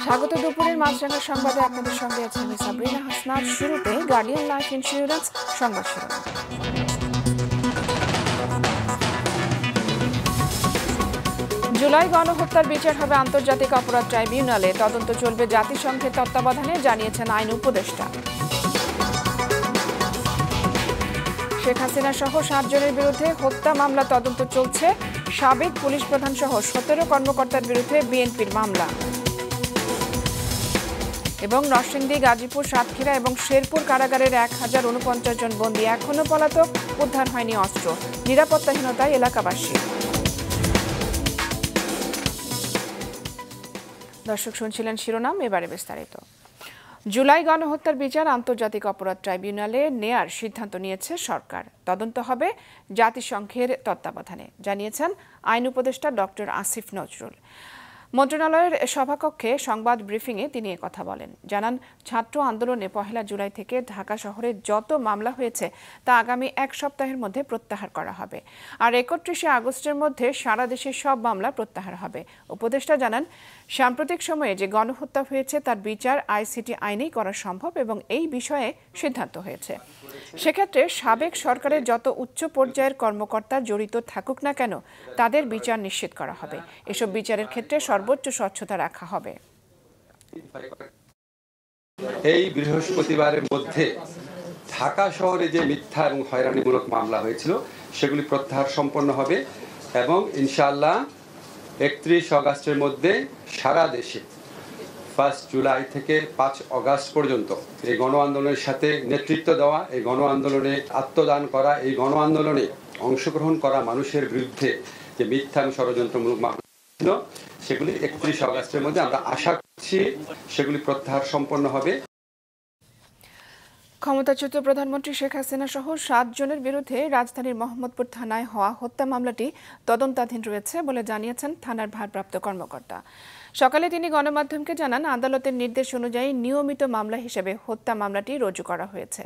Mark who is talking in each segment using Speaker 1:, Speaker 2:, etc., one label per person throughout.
Speaker 1: স্বাগত দুপুরের মাছরাঙা সংবাদে আপনাদের সঙ্গে আছে আমি সাবরিনা হাসনাত। শুরুতে গার্ডিয়ান লাইফ ইন্স্যুরেন্স সংবাদ শিরোনাম। জুলাই গণহত্যার বিচার হবে আন্তর্জাতিক অপরাধ ট্রাইব্যুনালে, তদন্ত চলবে জাতিসংঘের তত্ত্বাবধানে, জানিয়েছেন আইন উপদেষ্টা। শেখ হাসিনা সহ 7 জনের বিরুদ্ধে হত্যা মামলা তদন্ত চলছে। সাবেক পুলিশ প্রধান সহ 17 কর্মকর্তার বিরুদ্ধে বিএনপির মামলা। এবং নরসিংদী, গাজীপুর, সাতক্ষীরা এবং শেরপুর কারাগারের 1049 জন বন্দী এখনো পলাতক, উদ্ধার হয়নি অস্ত্র, নিরাপত্তাহীনতায় এলাকাবাসী। দর্শক শুনছিলেন শিরোনাম, এবারে বিস্তারিত। জুলাই গণহত্যার বিচার আন্তর্জাতিক অপরাধ ট্রাইব্যুনালে নেয়ার সিদ্ধান্ত নিয়েছে সরকার। তদন্ত হবে জাতিসংঘের তত্ত্বাবধানে, জানিয়েছেন আইন উপদেষ্টা ডক্টর আসিফ নজরুল। মন্ত্রণালয়ের সভাকক্ষে সংবাদ ব্রিফিংয়ে তিনি কথা বলেন। জানান, ছাত্র আন্দোলনে 1 জুলাই থেকে ঢাকা শহরে যত মামলা হয়েছে তা আগামী 1 সপ্তাহের মধ্যে প্রত্যাহার করা হবে, আর 31 আগস্টের মধ্যে সারা দেশে সব মামলা প্রত্যাহার হবে। উপদেষ্টা জানান, সাম্প্রতিক সময়ে যে গণহত্যা হয়েছে তার বিচার আইসিটি আইনেই করা সম্ভব এবং এই বিষয়ে সিদ্ধান্ত হয়েছে। সেক্ষেত্রে সাবেক সরকারের যত উচ্চ পর্যায়ের কর্মকর্তা জড়িত থাকুক না কেন তাদের বিচার নিশ্চিত করা হবে। এসব বিচারের ক্ষেত্রে সর্বোচ্চ স্বচ্ছতা রাখা হবে।
Speaker 2: এই বৃহস্পতিবারের মধ্যে ঢাকা শহরে যে মিথ্যা এবং হয়রানিমূলক মামলা হয়েছিল সেগুলি প্রত্যাহার সম্পন্ন হবে এবং ইনশাআল্লাহ 31 আগস্টের মধ্যে সারা দেশে 1 জুলাই থেকে 5 আগস্ট পর্যন্ত এই গণ আন্দোলনের সাথে নেতৃত্ব দেওয়া, এই গণ আন্দোলনে আত্মদান করা, এই গণ আন্দোলনে অংশগ্রহণ করা মানুষের বিরুদ্ধে যে মিথ্যা এবং ষড়যন্ত্রমূলক মামলা ছিল সেগুলি 31 আগস্টের মধ্যে আমরা আশা করছি সেগুলি প্রত্যাহার সম্পন্ন হবে।
Speaker 1: ক্ষমতাচ্যুত প্রধানমন্ত্রী শেখ হাসিনা সহ 7 জনের বিরুদ্ধে রাজধানীর মোহাম্মদপুর থানায় হওয়া হত্যা মামলাটি তদন্তাধীন রয়েছে বলে জানিয়েছেন থানার ভারপ্রাপ্ত কর্মকর্তা। সকালে তিনি গণমাধ্যমকে জানান, আদালতের নির্দেশ অনুযায়ী নিয়মিত মামলা হিসেবে হত্যা মামলাটি রুজু করা হয়েছে।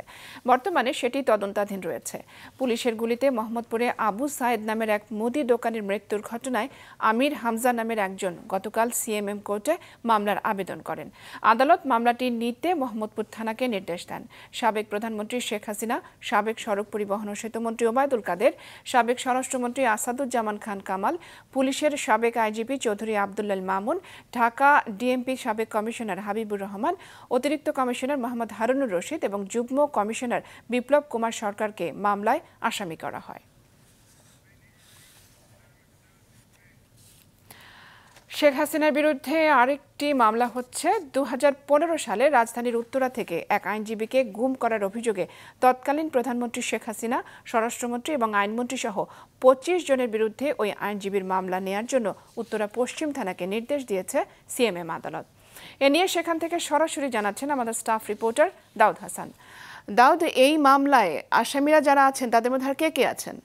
Speaker 1: বর্তমানে সেটি তদন্তাধীন রয়েছে। পুলিশের গুলিতে মোহাম্মদপুরে আবু সায়েদ নামের এক মুদি দোকানের মৃত্যুর ঘটনায় আমির হামজা নামের একজন গতকাল সিএমএম কোর্টে মামলার আবেদন করেন। আদালত মামলাটি নিতে মোহাম্মদপুর থানাকে নির্দেশ দেন। সাবেক প্রধানমন্ত্রী শেখ হাসিনা, সাবেক সড়ক পরিবহন ও সেতুমন্ত্রী ওবায়দুল কাদের, সাবেক স্বরাষ্ট্রমন্ত্রী আসাদুজ্জামান খান কামাল, পুলিশের সাবেক আইজিপি চৌধুরী আব্দুল্লাল মামুন, ঢাকা ডিএমপি সাবেক কমিশনার হাবিবুর রহমান, অতিরিক্ত কমিশনার মোহাম্মদ হারুনুর রশিদ এবং যুগ্ম কমিশনার বিপ্লব কুমার সরকারকে মামলায় আসামি করা হয়। শেখ হাসিনার বিরুদ্ধে আরেকটি মামলা হচ্ছে। 2015 সালে রাজধানীর উত্তরা থেকে এক আইনজীবীকে গুম করার অভিযোগে তৎকালীন প্রধানমন্ত্রী শেখ হাসিনা, স্বরাষ্ট্রমন্ত্রী এবং আইনমন্ত্রী সহ 25 জনের বিরুদ্ধে ওই আইনজীবীর মামলা নেয়ার জন্য উত্তরা পশ্চিম থানাকে নির্দেশ দিয়েছে সিএমএম আদালত। এ নিয়ে সেখান থেকে সরাসরি জানাচ্ছেন আমাদের স্টাফ রিপোর্টার দাউদ হাসান। দাউদ, এই মামলায় আসামিরা যারা আছেন তাদের মধ্যে আর কে কে আছেন?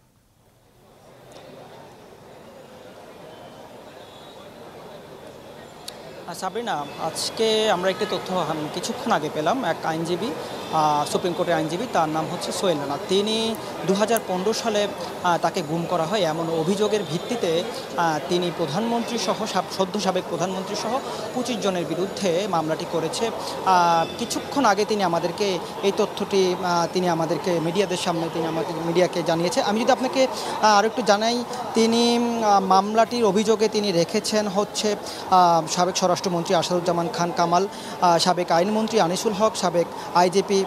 Speaker 3: সাবরিনা, আজকে আমরা একটি তথ্য কিছুক্ষণ আগে পেলাম। এক আইনজীবী, সুপ্রিম কোর্টের আইনজীবী, তার নাম হচ্ছে সোহেল রানা। তিনি 2015 সালে তাকে গুম করা হয় এমন অভিযোগের ভিত্তিতে তিনি প্রধানমন্ত্রী সহ সদ্য সাবেক প্রধানমন্ত্রী সহ 25 জনের বিরুদ্ধে মামলাটি করেছে। কিছুক্ষণ আগে তিনি আমাদেরকে এই তথ্যটি তিনি আমাদেরকে মিডিয়াদের সামনে তিনি আমাদের মিডিয়াকে জানিয়েছে। আমি যদি আপনাকে আরও একটু জানাই, তিনি মামলাটির অভিযোগে তিনি রেখেছেন হচ্ছে সাবেক স্বরাষ্ট্রমন্ত্রী আসাদুজ্জামান খান কামাল, সাবেক আইনমন্ত্রী আনিসুল হক, সাবেক আইজিপি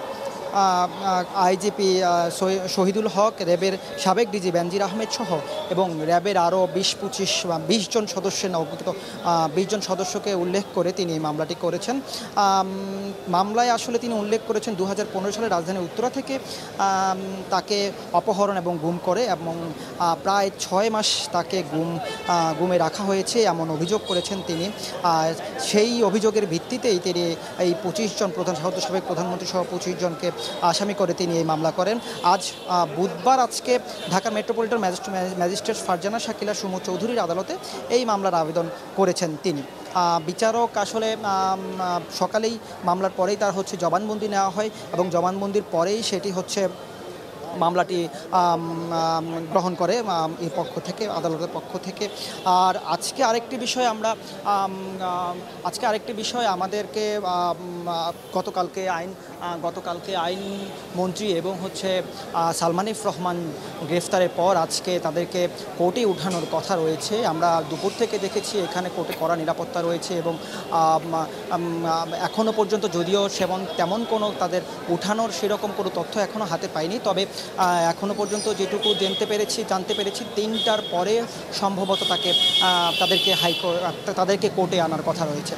Speaker 3: শহীদুল হক, র্যাবের সাবেক ডিজি বেনজির আহমেদ সহ এবং র্যাবের আরও 20 জন সদস্যের 20 জন সদস্যকে উল্লেখ করে তিনি এই মামলাটি করেছেন। মামলায় আসলে তিনি উল্লেখ করেছেন 2015 সালে রাজধানী উত্তরা থেকে তাকে অপহরণ এবং গুম করে এবং প্রায় 6 মাস তাকে গুমে রাখা হয়েছে এমন অভিযোগ করেছেন তিনি। সেই অভিযোগের ভিত্তিতেই তিনি এই 25 জন সাবেক প্রধানমন্ত্রী সহ 25 জনকে আসামি করে তিনি এই মামলা করেন। আজ বুধবার আজকে ঢাকা মেট্রোপলিটন ম্যাজিস্ট্রেট ফারজানা শাকিলা সুমু চৌধুরীর আদালতে এই মামলার আবেদন করেছেন তিনি। বিচারক আসলে সকালেই মামলার পরেই তার জবানবন্দি নেওয়া হয় এবং জবানবন্দির পরেই সেটি মামলাটি গ্রহণ করে এই পক্ষ থেকে, আদালতের পক্ষ থেকে। আর আজকে আরেকটি বিষয় আমাদেরকে গতকালকে আইন মন্ত্রী এবং সালমানিফ রহমান গ্রেফতারের পর আজকে তাদেরকে কোর্টে উঠানোর কথা রয়েছে। আমরা দুপুর থেকে দেখেছি এখানে কোর্টে কড়া নিরাপত্তা রয়েছে এবং এখনও পর্যন্ত যদিও তেমন কোনো তাদের উঠানোর সেরকম কোনো তথ্য এখনও হাতে পাইনি, তবে এখনও পর্যন্ত যেটুকু জানতে পেরেছি 3টার পরে সম্ভবত তাদেরকে কোর্টে আনার কথা রয়েছে।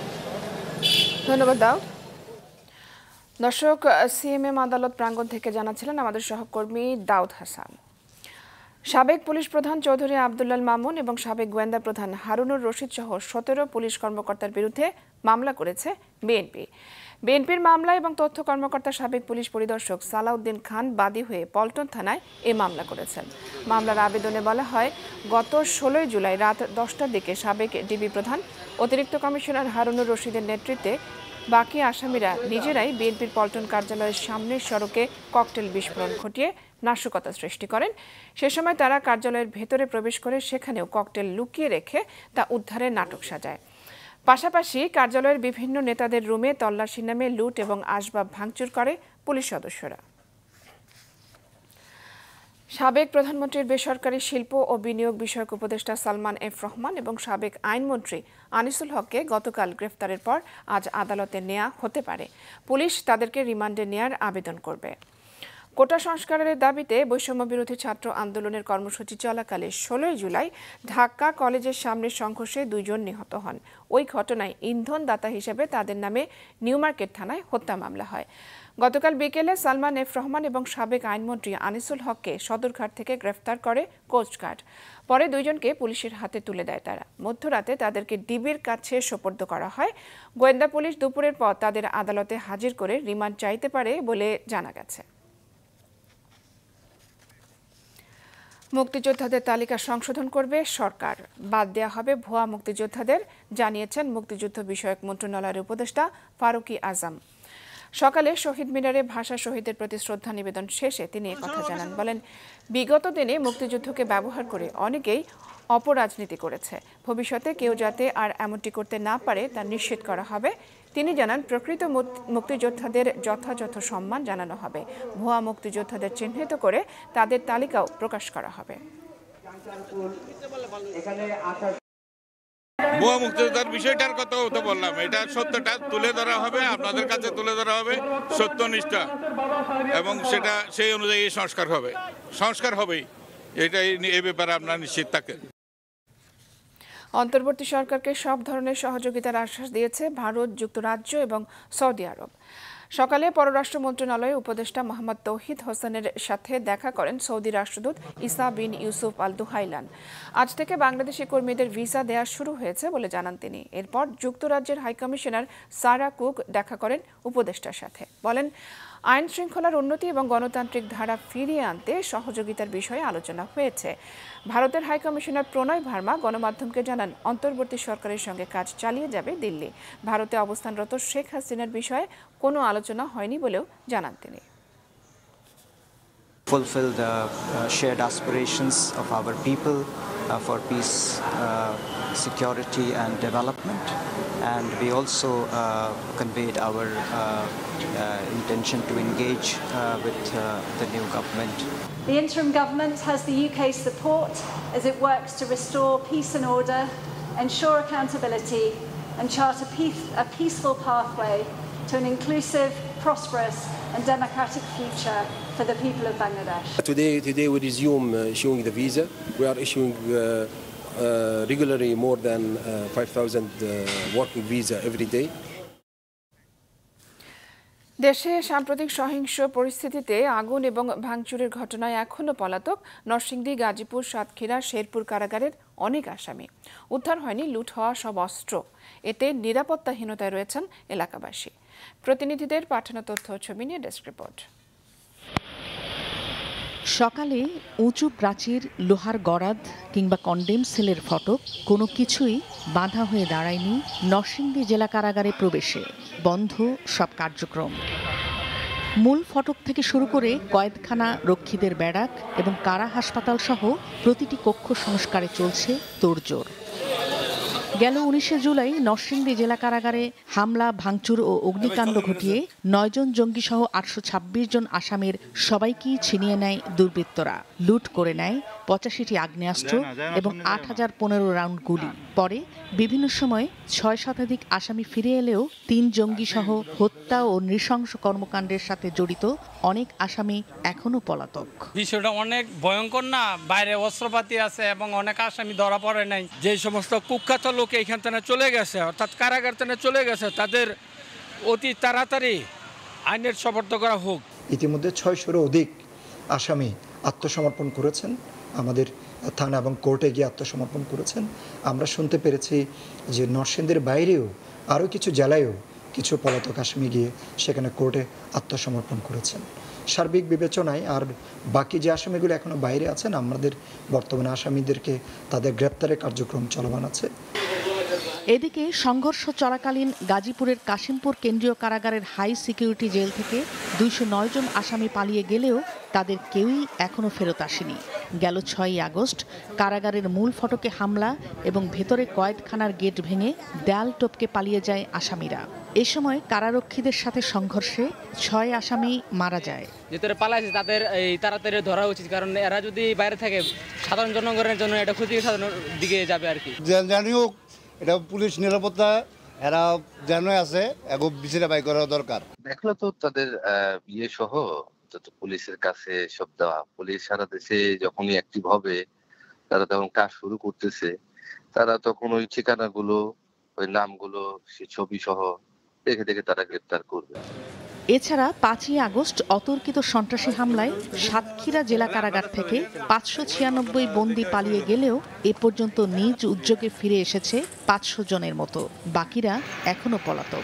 Speaker 1: ধন্যবাদ দাউদ। দর্শক, সিএমএম আদালত প্রাঙ্গণ থেকে জানাচ্ছিলেন আমাদের সহকর্মী দাউদ হাসান। সাবেক পুলিশ প্রধান চৌধুরী আব্দুল্লাল মামুন এবং সাবেক গোয়েন্দা প্রধান হারুনুর রশিদ সহ 17 পুলিশ কর্মকর্তার বিরুদ্ধে মামলা করেছে বিএনপির মামলা এবং তথ্য কর্মকর্তা সাবেক পুলিশ পরিদর্শক সালাউদ্দিন খান বাদী হয়ে পল্টন থানায় এই মামলা করেছেন। মামলার আবেদনে বলা হয়, গত 16 জুলাই রাত 10টার দিকে সাবেক ডিবি প্রধান অতিরিক্ত কমিশনার হারুনুর রশিদের নেতৃত্বে বাকি আসামিরা নিজেরাই বিএনপির পল্টন কার্যালয়ের সামনের সড়কে ককটেল বিস্ফোরণ ঘটিয়ে নাশকতা সৃষ্টি করেন। সে সময় তারা কার্যালয়ের ভেতরে প্রবেশ করে সেখানেও ককটেল লুকিয়ে রেখে তা উদ্ধারের নাটক সাজায়। পাশাপাশি কার্যালয়ের বিভিন্ন নেতাদের রুমে তল্লাশির নামে লুট এবং আসবাব ভাঙচুর করে পুলিশ সদস্যরা। সাবেক প্রধানমন্ত্রীর বেসরকারি শিল্প ও বিনিয়োগ বিষয়ক উপদেষ্টা সালমান এফ রহমান এবং সাবেক আইনমন্ত্রী আনিসুল হককে গতকাল গ্রেফতারের পর আজ আদালতে নেওয়া হতে পারে। পুলিশ তাদেরকে রিমান্ডে নেওয়ার আবেদন করবে। কোটা সংস্কারের দাবিতে বৈষম্য বিরোধী ছাত্র আন্দোলনের কর্মসূচি চলাকালে 16 জুলাই ঢাকা কলেজের সামনে সংঘর্ষে 2 জন নিহত হন। ওই ঘটনায় ইন্ধনদাতা হিসেবে তাদের নামে নিউ মার্কেট থানায় হত্যা মামলা হয়। গতকাল বিকেলে সালমান এফ রহমান এবং সাবেক আইনমন্ত্রী আনিসুল হককে সদরঘাট থেকে গ্রেফতার করে কোস্টগার্ড। পরে 2 জনকে পুলিশের হাতে তুলে দেয় তারা। মধ্যরাতে তাদেরকে ডিবির কাছে সোপর্দ করা হয়। গোয়েন্দা পুলিশ দুপুরের পর তাদের আদালতে হাজির করে রিমান্ড চাইতে পারে বলে জানা গেছে। মুক্তিযোদ্ধাদের তালিকা সংশোধন করবে সরকার, বাদ দেওয়া হবে ভুয়া মুক্তিযোদ্ধাদের, জানিয়েছেন মুক্তিযুদ্ধ বিষয়ক মন্ত্রণালয়ের উপদেষ্টা ফারুকী আজম। সকালে শহীদ মিনারে ভাষা শহীদদের প্রতি শ্রদ্ধা নিবেদন শেষে তিনি একথা জানান। বলেন, বিগত দিনে মুক্তিযুদ্ধকে ব্যবহার করে অনেকেই অপরাজনীতি করেছে। ভবিষ্যতে কেউ যাতে আর এমনটি করতে না পারে তা নিশ্চিত করা হবে। তিনি জানান, প্রকৃত মুক্তিযোদ্ধাদের যথাযথ সম্মান জানানো হবে। ভুয়া মুক্তিযোদ্ধাদের চিহ্নিত করে তাদের তালিকাও প্রকাশ করা হবে।
Speaker 4: ভুয়া মুক্তিযোদ্ধার বিষয়টার কথা তো বললাম, এটা সত্যটা তুলে ধরা হবে, আপনাদের কাছে তুলে ধরা হবে সত্যনিষ্ঠা, এবং সেটা সেই অনুযায়ী সংস্কার হবেই। এটাই এই ব্যাপারে আপনারা নিশ্চিত থাকেন।
Speaker 1: অন্তর্বর্তী সরকারকে সব ধরনের সহযোগিতার আশ্বাস দিয়েছে ভারত, যুক্তরাজ্য এবং সৌদি আরব। সকালে পররাষ্ট্র মন্ত্রণালয়ে উপদেষ্টা মোহাম্মদ তৌহিদ হোসেনের সাথে দেখা করেন সৌদি রাষ্ট্রদূত ইসা বিন ইউসুফ আল দুহাইলান। আজ থেকে বাংলাদেশি কর্মীদের ভিসা দেওয়া শুরু হয়েছে বলে জানান তিনি। এরপর যুক্তরাজ্যের হাইকমিশনার সারা কুক দেখা করেন উপদেষ্টার সাথে। বলেন, আইন শৃঙ্খলার উন্নতি এবং গণতান্ত্রিক ধারা ফিরিয়ে আনতে সহযোগিতার বিষয়ে আলোচনা হয়েছে। ভারতের হাইকমিশনার প্রণয় ভার্মা গণমাধ্যমকে জানান, অন্তর্বর্তী সরকারের সঙ্গে কাজ চালিয়ে যাবে দিল্লি। ভারতে অবস্থানরত শেখ হাসিনার বিষয়ে কোনো আলোচনা হয়নি বলেও জানান তিনি।
Speaker 5: Fulfill the shared aspirations of our people for peace, security and development, and we also conveyed our intention to engage with the new government.
Speaker 6: The interim government has the UK's support as it works to restore peace and order, ensure accountability and chart a peaceful pathway to an inclusive, prosperous and democratic future for the people of Bangladesh.
Speaker 7: Today we resume issuing the visa. We are issuing regularly more than 5,000 working visa every day.
Speaker 1: দেশে সাম্প্রতিক সহিংস পরিস্থিতিতে আগুন এবং ভাঙচুরের ঘটনায় এখনও পলাতক নরসিংদী, গাজীপুর, সাতক্ষীরা, শেরপুর কারাগারের অনেক আসামি। উদ্ধার হয়নি লুট হওয়া সব অস্ত্র। এতে নিরাপত্তাহীনতায় রয়েছেন এলাকাবাসী। প্রতিনিধিদের পাঠানো তথ্য ছবি নিয়ে ডেস্ক রিপোর্ট।
Speaker 8: সকালে উঁচু প্রাচীর, লোহার গরাদ কিংবা কন্ডেম সেলের ফটক কোনো কিছুই বাধা হয়ে দাঁড়ায়নি নরসিংদী জেলা কারাগারে প্রবেশে। বন্ধ সব কার্যক্রম। মূল ফটক থেকে শুরু করে কয়েদখানা, রক্ষীদের ব্যারাক এবং কারা হাসপাতাল সহ প্রতিটি কক্ষ সংস্কারে চলছে তোড়জোড়। গেল 19শে জুলাই নরসিংদী জেলা কারাগারে হামলা, ভাঙচুর ও অগ্নিকাণ্ড ঘটিয়ে 9 জন জঙ্গিসহ 826 জন আসামির সবাইকেই ছিনিয়ে নেয় দুর্বৃত্তরা। লুট করে নেয় 85টি আগ্নেয়াস্ত্র এবং 8015 রাউন্ড গুলি। পরে বিভিন্ন সময় 6 শতাধিক আসামি ফিরে এলেও 3 জঙ্গিসহ হত্যা ও নৃশংস কর্মকাণ্ডের সাথে জড়িত অনেক আসামি এখনো পলাতক।
Speaker 9: বিষয়টা অনেক ভয়ঙ্কর না, বাইরে অস্ত্রপাতি আছে এবং অনেক আসামি ধরা পড়ে নাই। যে সমস্ত কুখ্যাত লোক এইখান থেকে চলে গেছে, অর্থাৎ কারাগার থেকে চলে গেছে, তাদের অতি তাড়াতাড়ি আইনের সোপর্দ করা হোক।
Speaker 10: ইতিমধ্যে 600-এরও অধিক আসামি আত্মসমর্পণ করেছেন, আমাদের থানা এবং কোর্টে গিয়ে আত্মসমর্পণ করেছেন। আমরা শুনতে পেরেছি যে নরসিংদীর বাইরেও আরও কিছু জেলায়ও কিছু পলাতক আসামি গিয়ে সেখানে কোর্টে আত্মসমর্পণ করেছেন। সার্বিক বিবেচনায় আর বাকি যে আসামিগুলো এখনও বাইরে আছেন, আমাদের বর্তমানে আসামিদেরকে তাদের গ্রেপ্তারের কার্যক্রম চলমান আছে।
Speaker 8: এদিকে সংঘর্ষ চলাকালীন গাজীপুরের কাশিমপুর কেন্দ্রীয় কারাগারের হাই সিকিউরিটি জেল থেকে 209 জন আসামি পালিয়ে গেলেও তাদের কেউই এখনও ফেরত আসেনি। গেল 6ই আগস্ট কারাগারের মূল ফটকে হামলা এবং ভেতরে কয়েদখানার গেট ভেঙে দেয়াল টপকে পালিয়ে যায় আসামিরা। এ সময় কারারক্ষীদের সাথে সংঘর্ষে 6 আসামি মারা যায়।
Speaker 11: যেতরে পালাইছে তাদের এই তাড়াতাড়ি ধরা উচিত, কারণ এরা যদি বাইরে থাকে সাধারণ জনগণের জন্য এটা ক্ষতি সাধারণ দিকে যাবে আর কি।
Speaker 12: জানিও এটা পুলিশ নিরাপত্তা এরা জানাই আছে, এখন বিচারে বাই করা দরকার।
Speaker 13: দেখলো তো তাদের সহ যত পুলিশের কাছে সব দেওয়া, পুলিশ সারা দেশে যখনই অ্যাক্টিভ হবে তারা তখন কাজ শুরু করতেছে, তারা তখন ওই ঠিকানাগুলো, ওই নামগুলো, সে ছবি সহ দেখে দেখে তারা গ্রেপ্তার করবে।
Speaker 8: এছাড়া 5ই আগস্ট অতর্কিত সন্ত্রাসী হামলায় সাতক্ষীরা জেলা কারাগার থেকে 596 বন্দী পালিয়ে গেলেও এ পর্যন্ত নিজ উদ্যোগে ফিরে এসেছে 500 জনের মতো। বাকিরা এখনো পলাতক।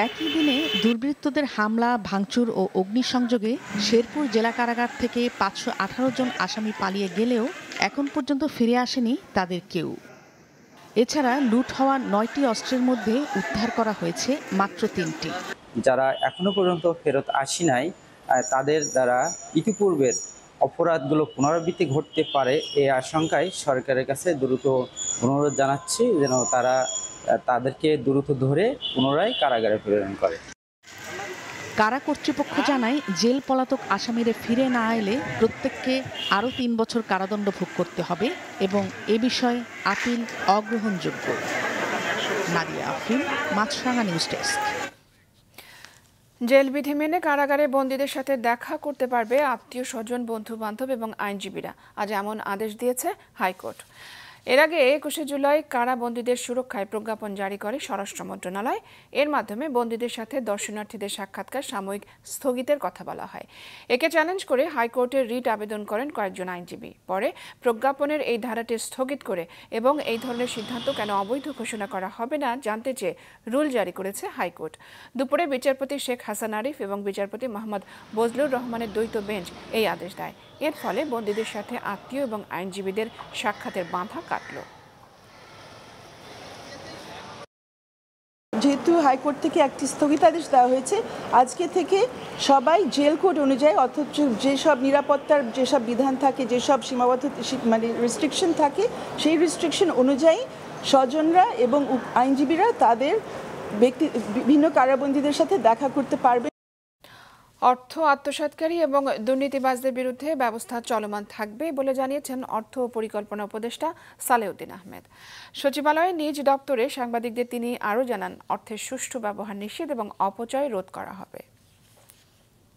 Speaker 8: একই দিনে দুর্বৃত্তদের হামলা, ভাঙচুর ও অগ্নিসংযোগে শেরপুর জেলা কারাগার থেকে 518 জন আসামি পালিয়ে গেলেও এখন পর্যন্ত ফিরে আসেনি তাদের কেউ। এছাড়া লুট হওয়া 9টি অস্ত্রের মধ্যে উদ্ধার করা হয়েছে মাত্র 3টি।
Speaker 14: যারা এখনো পর্যন্ত ফেরত আসি নাই তাদের দ্বারা ইতিপূর্বের অপরাধগুলো পুনরাবৃত্তি ঘটতে পারে এই আশঙ্কায় সরকারের কাছে দ্রুত অনুরোধ জানাচ্ছি যেন তারা তাদেরকে দ্রুত ধরে পুনরায় কারাগারে প্রেরণ করে।
Speaker 8: কারা কর্তৃপক্ষ জানায় জেল পলাতক আসামিরা ফিরে না এলে প্রত্যেককে আরও 3 বছর কারাদণ্ড ভোগ করতে হবে এবং এ বিষয়ে আপিল অগ্রহণযোগ্য। নাদিয়া আফরিন, মাছরাঙা নিউজ ডেস্ক।
Speaker 1: জেল বিধি মেনে কারাগারে বন্দীদের সাথে দেখা করতে পারবে আত্মীয় স্বজন, বন্ধু বান্ধব এবং আইনজীবীরা। আজ এমন আদেশ দিয়েছে হাইকোর্ট। এর আগে 21শে জুলাই কারা বন্দীদের সুরক্ষায় প্রজ্ঞাপন জারি করে স্বরাষ্ট্র মন্ত্রণালয়। এর মাধ্যমে বন্দীদের সাথে দর্শনার্থীদের সাক্ষাৎকার সাময়িক স্থগিতের কথা বলা হয়। একে চ্যালেঞ্জ করে হাইকোর্টে রিট আবেদন করেন কয়েকজন আইনজীবী। পরে প্রজ্ঞাপনের এই ধারাটি স্থগিত করে এবং এই ধরনের সিদ্ধান্ত কেন অবৈধ ঘোষণা করা হবে না জানতে চেয়ে রুল জারি করেছে হাইকোর্ট। দুপুরে বিচারপতি শেখ হাসান আরিফ এবং বিচারপতি মোহাম্মদ বজলুর রহমানের দ্বৈত বেঞ্চ এই আদেশ দেয়। এর ফলে বন্দীদের সাথে আত্মীয় এবং আইনজীবীদের সাক্ষাতের বাধা কাটল।
Speaker 15: যেহেতু হাইকোর্ট থেকে একটি স্থগিতাদেশ দেওয়া হয়েছে, আজকে থেকে সবাই জেল কোড অনুযায়ী, অথচ যেসব নিরাপত্তার যেসব বিধান থাকে, যেসব সীমাবদ্ধ মানে রেস্ট্রিকশন থাকে, সেই রেস্ট্রিকশন অনুযায়ী স্বজনরা এবং আইনজীবীরা তাদের বিভিন্ন কারাবন্দীদের সাথে দেখা করতে পারবে।
Speaker 1: অর্থ আত্মসাৎকারী এবং দুর্নীতিবাজদের বিরুদ্ধে ব্যবস্থা চলমান থাকবে বলে জানিয়েছেন অর্থ ও পরিকল্পনা উপদেষ্টা সালেউদ্দিন আহমেদ। সচিবালয়ে নিজ দপ্তরে সাংবাদিকদের তিনি আরও জানান, অর্থের সুষ্ঠু ব্যবহার নিশ্চিত এবং অপচয় রোধ করা হবে।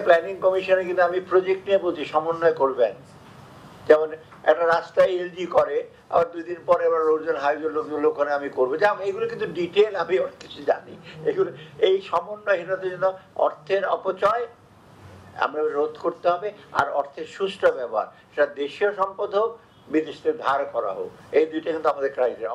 Speaker 16: প্ল্যানিং কমিশনে কিন্তু আমি প্রজেক্ট নিয়ে বলছি সমন্বয় করবেন, যেমন একটা রাস্তায় এলজি করে, আবার 2 দিন পরে আবার রোজন হাইওয়ে লোকনে আমি করবো, যে এগুলো কিন্তু ডিটেল আমি অনেক কিছু জানি। এগুলো এই সমন্বয়হীনতার জন্য অর্থের অপচয় আমরা রোধ করতে হবে, আর অর্থের সুষ্ঠু ব্যবহার, সেটা দেশীয় সম্পদ হোক, বিদেশ থেকে ধার করা হোক, এই দুইটা কিন্তু আমাদের ক্রাইটেরিয়া।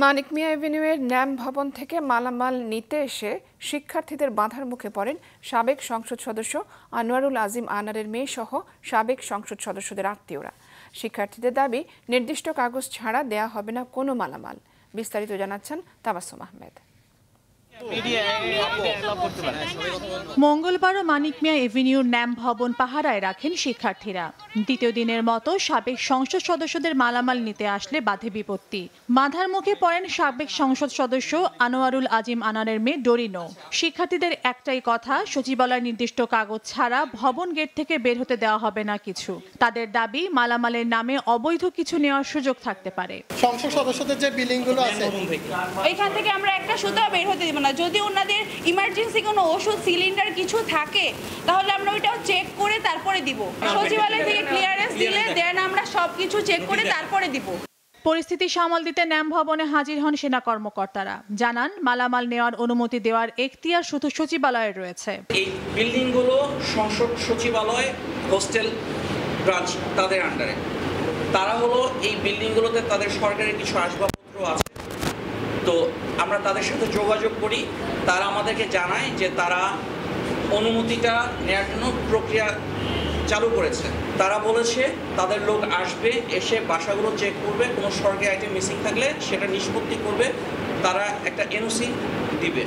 Speaker 1: মানিক মিয়া এভিনিউয়ের ন্যাম ভবন থেকে মালামাল নিতে এসে শিক্ষার্থীদের বাধার মুখে পড়েন সাবেক সংসদ সদস্য আনোয়ারুল আজিম আনারের মেয়ে সহ সাবেক সংসদ সদস্যদের আত্মীয়রা। শিক্ষার্থীদের দাবি, নির্দিষ্ট কাগজ ছাড়া দেয়া হবে না কোনো মালামাল। বিস্তারিত জানাচ্ছেন তাবাসসুম আহমেদ।
Speaker 17: মঙ্গলবারও মানিক মিয়া এভিনিউর ন্যাম ভবন পাহারায় রাখেন শিক্ষার্থীরা। দ্বিতীয় দিনের মতো সাবেক সংসদ সদস্যদের মালামাল নিতে আসলে বাধে বিপত্তি। বাধার মুখে পড়েন সাবেক সংসদ সদস্য আনোয়ারুল আজিম আনারের মেয়ে ডরিনো। শিক্ষার্থীদের একটাই কথা, সচিবালয়ের নির্দিষ্ট কাগজ ছাড়া ভবন গেট থেকে বের হতে দেওয়া হবে না কিছু। তাদের দাবি, মালামালের নামে অবৈধ কিছু নেওয়ার সুযোগ থাকতে পারে।
Speaker 18: সংসদ সদস্যদের যে বিলিংগুলো আছে,
Speaker 19: এইখান থেকে আমরা একটা সুতাও বের হতে দিব না। যদি ওনাদের ইমার্জেন্সি কোনো ওষুধ, সিলিন্ডার কিছু থাকে, তাহলে আমরা ওইটাও চেক করে তারপরে দিব। সচিবালয় থেকে ক্লিয়ারেন্স দিলে দেন আমরা সবকিছু চেক করে তারপরে দিব।
Speaker 17: পরিস্থিতি সামাল দিতে ন্যাম ভবনে হাজির হন সেনা কর্মকর্তারা। জানান, মালামাল নেওয়ার অনুমতি দেওয়ার এখতিয়ার শুধু সচিবালয়ের রয়েছে।
Speaker 20: এই বিল্ডিংগুলো সংসদ সচিবালয় হোস্টেল ব্রাঞ্চ তাদের আন্ডারে। তারা হলো এই বিল্ডিংগুলোতে তাদের সরকারি কিছু আসবাবপত্র আছে, তো আমরা তাদের সাথে যোগাযোগ করি। তারা আমাদেরকে জানায় যে তারা অনুমতিটা নেওয়ার জন্য প্রক্রিয়া চালু করেছে। তারা বলেছে তাদের লোক আসবে, এসে বাসাগুলো চেক করবে, কোনো সরকারি আইটেম মিসিং থাকলে সেটা নিষ্পত্তি করবে, তারা একটা এনওসি দিবে।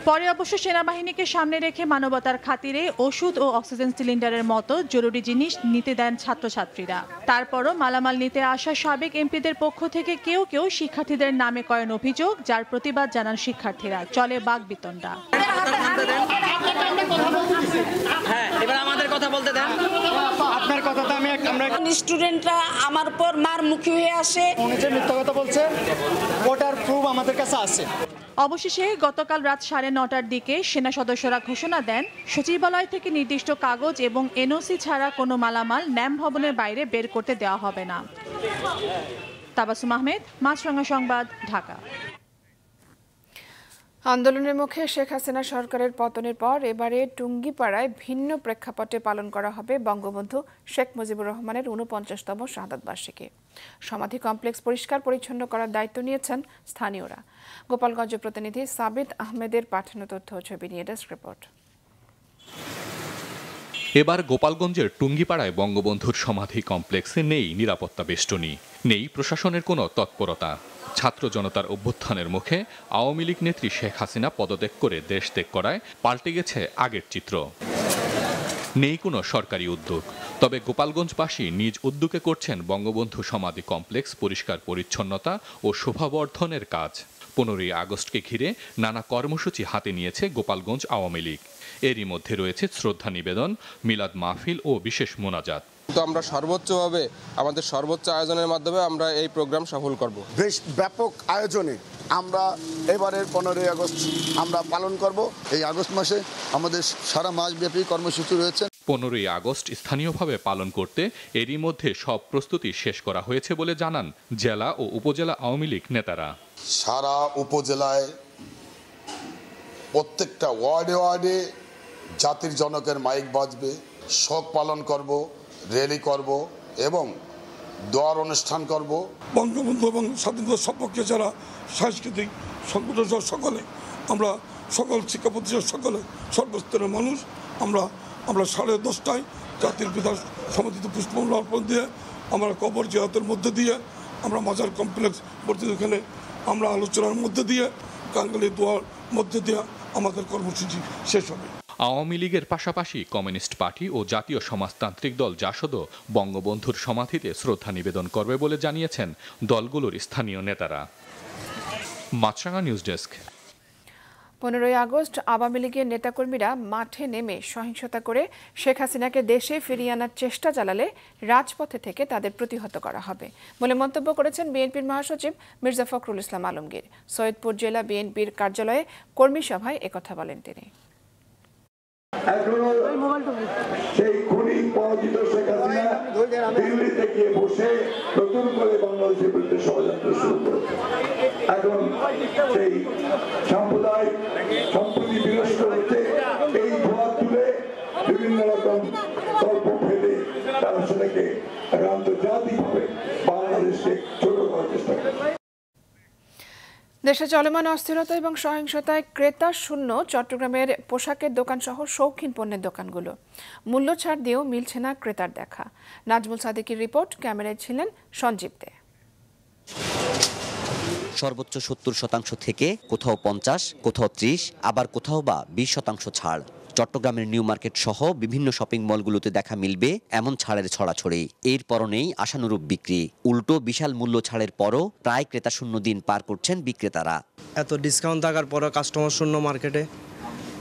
Speaker 17: পরে অবশ্য সেনাবাহিনীকে সামনে রেখে মানবতার খাতিরে ওষুধ ও অক্সিজেন সিলিন্ডারের মতো জরুরি জিনিস নিতে দেন ছাত্রছাত্রীরা। তারপরও মালামাল নিতে আসা সাবেক এমপিদের পক্ষ থেকে কেউ কেউ শিক্ষার্থীদের নামে করেন অভিযোগ, যার প্রতিবাদ জানান শিক্ষার্থীরা। চলে বাকবিতণ্ডা।
Speaker 19: স্টুডেন্টরা আমার উপর মার মুখী হয়ে আসে।
Speaker 18: উনি যে মিথ্যা কথা বলছে, ওটার প্রুফ আমাদের কাছে আছে।
Speaker 17: অবশেষে গতকাল রাত 9:30টার দিকে সেনা সদস্যরা ঘোষণা দেন, সচিবালয় থেকে নির্দিষ্ট কাগজ এবং এনওসি ছাড়া কোনো মালামাল ন্যাম ভবনের বাইরে বের করতে দেওয়া হবে না। তাবাসসুম আহমেদ, মাছরাঙা সংবাদ, ঢাকা।
Speaker 1: আন্দোলনের মুখে শেখ হাসিনা সরকারের পতনের পর এবারে টুঙ্গিপাড়ায় ভিন্ন প্রেক্ষাপটে পালন করা হবে বঙ্গবন্ধু শেখ মুজিবুর রহমানের ৪৯তম শাহাদাত বার্ষিকী। সমাধি কমপ্লেক্স পরিষ্কার পরিচ্ছন্ন করার দায়িত্ব নিয়েছেন স্থানীয়রা। গোপালগঞ্জ প্রতিনিধি সাবিত আহমেদের পাঠানো তথ্য ছবি নিয়ে ডেস্ক রিপোর্ট।
Speaker 21: এবার গোপালগঞ্জের টুঙ্গিপাড়ায় বঙ্গবন্ধুর সমাধি কমপ্লেক্সে নেই নিরাপত্তা বেষ্টনী, নেই প্রশাসনের কোনো তৎপরতা। ছাত্র জনতার অভ্যুত্থানের মুখে আওয়ামী লীগ নেত্রী শেখ হাসিনা পদত্যাগ করে দেশ ত্যাগ করায় পাল্টে গেছে আগের চিত্র। নেই কোনো সরকারি উদ্যোগ, তবে গোপালগঞ্জবাসী নিজ উদ্যোগে করছেন বঙ্গবন্ধু সমাধি কমপ্লেক্স পরিষ্কার পরিচ্ছন্নতা ও শোভাবর্ধনের কাজ। 15ই আগস্টকে ঘিরে নানা কর্মসূচি হাতে নিয়েছে গোপালগঞ্জ আওয়ামী লীগ। এরই মধ্যে রয়েছে শ্রদ্ধা নিবেদন, মিলাদ মাহফিল ও বিশেষ মোনাজাত।
Speaker 22: তো আমরা সর্বোচ্চভাবে আমাদের সর্বোচ্চ আয়োজনের মাধ্যমে আমরা এই প্রোগ্রাম সফল করব।
Speaker 23: বেশ ব্যাপক আয়োজনে আমরা এবারের 15ই আগস্ট আমরা পালন করব। এই আগস্ট মাসে আমাদের সারা মাসব্যাপী কর্মসূচি রয়েছে।
Speaker 21: 15ই আগস্ট স্থানীয়ভাবে পালন করতে এরই মধ্যে সব প্রস্তুতি শেষ করা হয়েছে বলে জানান জেলা ও উপজেলা আওয়ামী লীগ নেতারা।
Speaker 23: সারা উপজেলায় প্রত্যেকটা ওয়ার্ডে ওয়ার্ডে জাতির জনকের মাইক বাজবে, শোক পালন করব, র্যালি করব এবং দোয়ার অনুষ্ঠান করব।
Speaker 24: বঙ্গবন্ধু এবং স্বাধীনতার সপক্ষে যারা সাংস্কৃতিক সংগঠন সকলে, আমরা সকল শিক্ষা প্রতিষ্ঠান সকলে, সর্বস্তরের মানুষ আমরা 10:30টায় জাতির পিতার সমাধিতে পুষ্পমাল্য অর্পণ দিয়ে আমরা কবর জিয়ারতের মধ্যে দিয়ে আমরা মাজার কমপ্লেক্স এখানে আমরা আলোচনার মধ্যে দিয়ে কাঙ্গালি দোয়ার মধ্যে দিয়ে আমাদের কর্মসূচি শেষ হবে।
Speaker 21: আওয়ামী লীগের পাশাপাশি কমিউনিস্ট পার্টি ও জাতীয় সমাজতান্ত্রিক দল জাসদও বঙ্গবন্ধুর সমাধিতে শ্রদ্ধা নিবেদন করবে বলে জানিয়েছেন দলগুলোর স্থানীয় নেতারা। মাছরাঙা নিউজ ডেস্ক।
Speaker 1: 15ই আগস্ট আওয়ামী লীগের নেতাকর্মীরা মাঠে নেমে সহিংসতা করে শেখ হাসিনাকে দেশে ফিরিয়ে আনার চেষ্টা চালালে রাজপথে থেকে তাদের প্রতিহত করা হবে বলে মন্তব্য করেছেন বিএনপির মহাসচিব মির্জা ফখরুল ইসলাম আলমগীর। সৈয়দপুর জেলা বিএনপির কার্যালয়ে কর্মী সভায় একথা বলেন তিনি।
Speaker 25: সেই খুনি পরাজিত শেখ হাসিনা দিল্লিতে গিয়ে বসে নতুন করে বাংলাদেশের বিরুদ্ধে ষড়যন্ত্র শুরু করেছে। এখন সেই সাম্প্রদায়িক সম্প্রীতি বিনষ্ট হচ্ছে, এই ধোয়া তুলে বিভিন্ন রকম গল্প ফেলে তারা সেটাকে আন্তর্জাতিকভাবে বাংলাদেশকে ছোট করার চেষ্টা করে।
Speaker 1: দেশে চলমান অস্থিরতা এবং সহিংসতায় ক্রেতা শূন্য চট্টগ্রামের পোশাকের দোকান সহ শৌখিন পণ্যের দোকানগুলো। মূল্য ছাড় দিয়েও মিলছে না ক্রেতার দেখা। নাজমুল সাদিকের রিপোর্ট, ক্যামেরায় ছিলেন সঞ্জীব দে।
Speaker 2: সর্বোচ্চ 70% থেকে কোথাও 50, কোথাও 30, আবার কোথাও বা 20% ছাড়। চট্টগ্রামের নিউ মার্কেট সহ বিভিন্ন শপিং মলগুলোতে দেখা মিলবে এমন ছাড়ের ছড়াছড়ি। এর পরনেই আশানুরূপ বিক্রি। উল্টো বিশাল মূল্য ছাড়ের পরও প্রায় ক্রেতা শূন্য দিন পার করছেন বিক্রেতারা।
Speaker 3: এত ডিসকাউন্ট থাকার পরও কাস্টমার শূন্য মার্কেটে,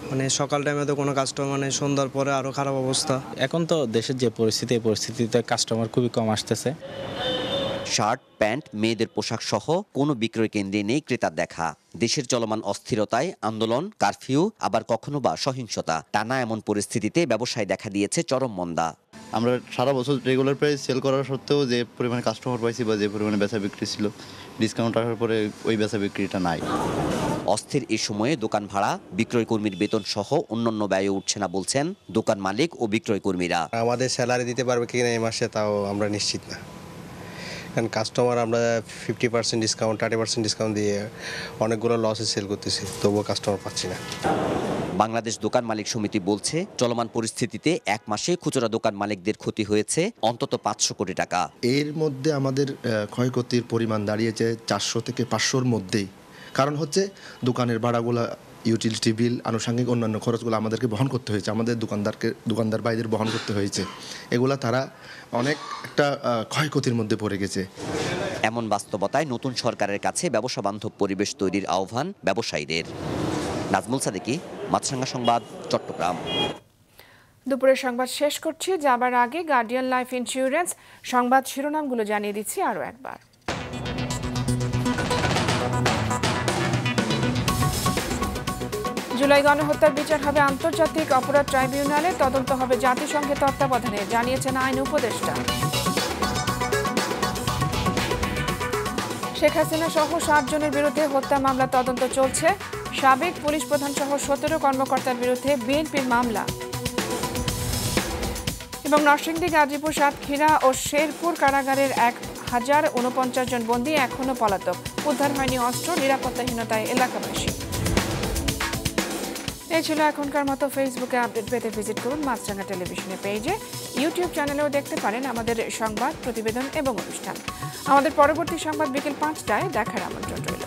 Speaker 3: মানে সকাল টাইমে তো কোনো কাস্টমার, মানে সন্ধ্যার পরে আরও খারাপ অবস্থা।
Speaker 4: এখন তো দেশের যে পরিস্থিতি, এই পরিস্থিতিতে কাস্টমার খুবই কম আসতেছে।
Speaker 2: শার্ট, প্যান্ট, মেয়েদের পোশাক সহ কোনো বিক্রয় কেন্দ্রে নেই ক্রেতার দেখা। দেশের চলমান অস্থিরতায় আন্দোলন, কারফিউ, আবার কখনো বা সহিংসতা, টানা এমন পরিস্থিতিতে ব্যবসায় দেখা দিয়েছে চরম মন্দা।
Speaker 5: আমরা সারা বছর রেগুলার প্রাইস সেল করার সত্ত্বেও যে পরিমাণে কাস্টমার পাইছি বা যে পরিমাণে বেচা বিক্রি ছিল, ডিসকাউন্ট আসার পরে ওই বেচা বিক্রিটা নাই।
Speaker 2: অস্থির এই সময়ে দোকান ভাড়া, বিক্রয় কর্মীর বেতন সহ অন্যান্য ব্যয় উঠছে না বলছেন দোকান মালিক ও বিক্রয় কর্মীরা।
Speaker 6: আমাদের স্যালারি দিতে পারবে কিনা এই মাসে তাও আমরা নিশ্চিত না, কারণ কাস্টমার আমরা 50% ডিসকাউন্ট, 30% ডিসকাউন্ট দিয়ে অনেকগুলো লসে সেল করতেছি, তবুও কাস্টমার পাচ্ছি না।
Speaker 2: বাংলাদেশ দোকান মালিক সমিতি বলছে চলমান পরিস্থিতিতে এক মাসে খুচরা দোকান মালিকদের ক্ষতি হয়েছে অন্তত 500 কোটি টাকা।
Speaker 26: এর মধ্যে আমাদের ক্ষয়ক্ষতির পরিমাণ দাঁড়িয়েছে 400 থেকে 500-র মধ্যেই। কারণ হচ্ছে দোকানের ভাড়াগুলো, ইউটিলিটি বিল, আনুষঙ্গিক অন্যান্য খরচগুলো আমাদেরকে বহন করতে হয়েছে, আমাদের দোকানদার ভাইদের বহন করতে হয়েছে। এগুলা তারা অনেক একটা ক্ষয়ক্ষতির মধ্যে পড়ে গেছে।
Speaker 2: এমন বাস্তবতায় নতুন সরকারের কাছে ব্যবসা বান্ধব পরিবেশ তৈরির আহ্বান ব্যবসায়ীদের। নাজমুল সাদিকি, মাছরাঙ্গা সংবাদ, চট্টগ্রাম।
Speaker 1: দুপুরের সংবাদ শেষ করছি, যাবার আগে গার্ডিয়ান লাইফ ইন্স্যুরেন্স সংবাদ শিরোনামগুলো জানিয়ে দিচ্ছি আরও একবার। জুলাই গণহত্যার বিচার হবে আন্তর্জাতিক অপরাধ ট্রাইব্যুনালে, তদন্ত হবে জাতিসংঘের তত্ত্বাবধানে, জানিয়েছেন আইন উপদেষ্টা। শেখ হাসিনা সহ 7 জনের বিরুদ্ধে হত্যা মামলা তদন্ত চলছে। সাবেক পুলিশ প্রধান সহ 17 কর্মকর্তার বিরুদ্ধে বিএনপির মামলা। এবং নরসিংদী, গাজীপুর, সাতক্ষীরা ও শেরপুর কারাগারের 1049 জন বন্দী এখনো পলাতক। উদ্ধার হয়নি অস্ত্র, নিরাপত্তাহীনতায় এলাকাবাসী। এই ছিল এখনকার মতো। ফেসবুকে আপডেট পেতে ভিজিট করুন মাছরাঙা টেলিভিশনের পেজে। ইউটিউব চ্যানেলেও দেখতে পারেন আমাদের সংবাদ, প্রতিবেদন এবং অনুষ্ঠান। আমাদের পরবর্তী সংবাদ বিকেল 5টায় দেখার আমন্ত্রণ রয়েছে।